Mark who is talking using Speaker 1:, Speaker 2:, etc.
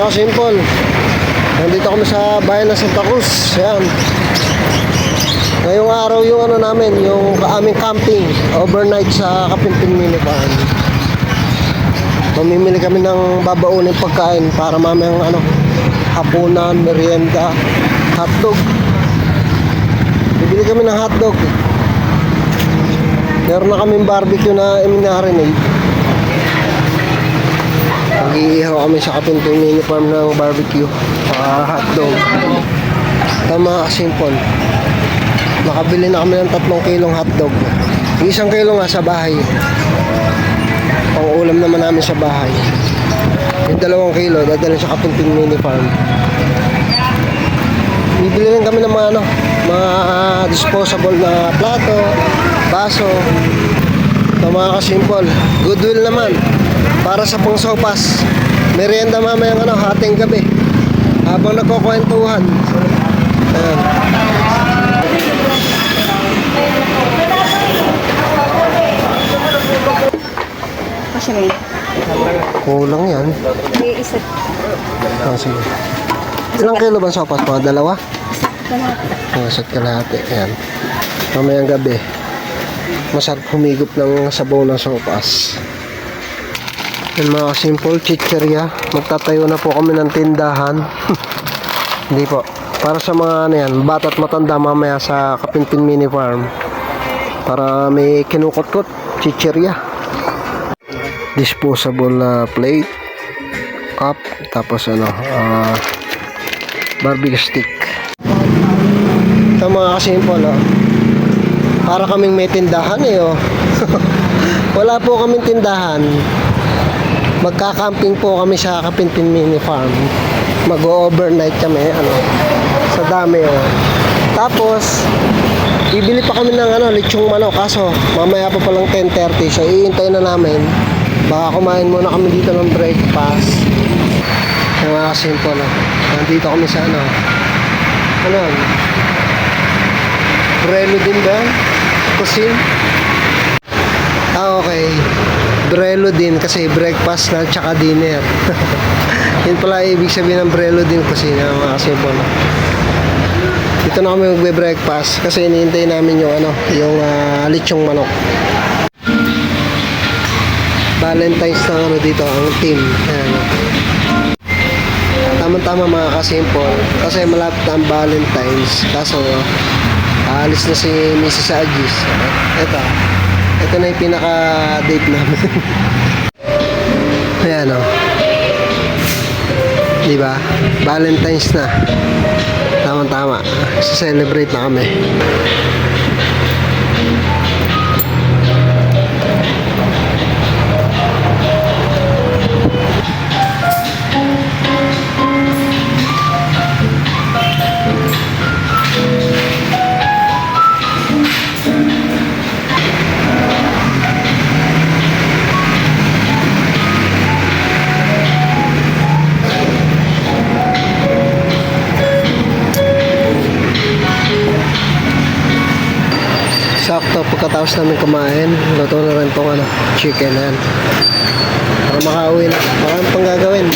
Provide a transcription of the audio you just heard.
Speaker 1: Mga simple. Nandito kami sa bayan ng Santa Cruz. Ayan. Ngayong araw yung ano namin, yung aming camping overnight sa Kapimpin Mini Farm. Mamimili kami ng babaunin pagkain para mamayang hapunan, merienda, hotdog. Bibili kami ng hotdog. Meron na kaming barbecue na i-marinate. Mag-iihaw kami sa Kapimpin Mini Farm ng barbecue hotdog. Tama, simple. Nakabili na kami ng 3 kilong hotdog. Yung 1 kilo nga sa bahay. Pang ulam naman namin sa bahay. Yung 2 kilo dadalhin sa Kapimpin Mini Farm. Bibili rin kami ng mga disposable na plato, baso. Ito mga kasimple. Goodwill naman. Para sa pangsopas. Merienda mamayang hating gabi. Habang nagkukwentuhan. Ayan. Kulang yan. Sige. Ilang kilo ba sopas po? 2? Isa't kalahati. Ayan. Mamayang gabi. Masarap humigop ng sabaw ng sopas. Yan mga simple chicheria. Magtatayo na po kami ng tindahan. Hindi po. Para sa mga bata at matanda mamaya sa Kapimpin Mini Farm. Para may kinukot-kot chicheria. Disposable na plate, cup, tapos barbecue stick. Ito mga kasimple, para kaming may tindahan Wala po kaming tindahan. Magka-camping po kami sa Kapimpin Mini Farm. Mag-overnight kami sa dami Tapos bibili pa kami ng lechong manok, kaso mamaya pa palang 10:30, so iintay na namin. Baka kumain muna kami dito ng breakfast. Yung mga simple nandito kami sa Brelo din ba? Cuisine? Okay. Brelo din kasi breakfast na tsaka dinner. Yun pala ibig sabihin ng Brelo din Cuisine, mga simple. Dito na kami magbe-breakfast kasi iniintay namin yung lechong manok. Valentine's na dito ang team. Ayan. Tama-tama mga kasimple kasi malapit na ang Valentine's, kaso aalis na si Mrs. Agis. Ito na yung pinaka-date namin. Ayan diba? Valentine's na. Tama-tama. Celebrate na kami. Sakto, pagkatapos namin kumain, luto na rin itong chicken yan. Para makauwi na. Maraming pang gagawin.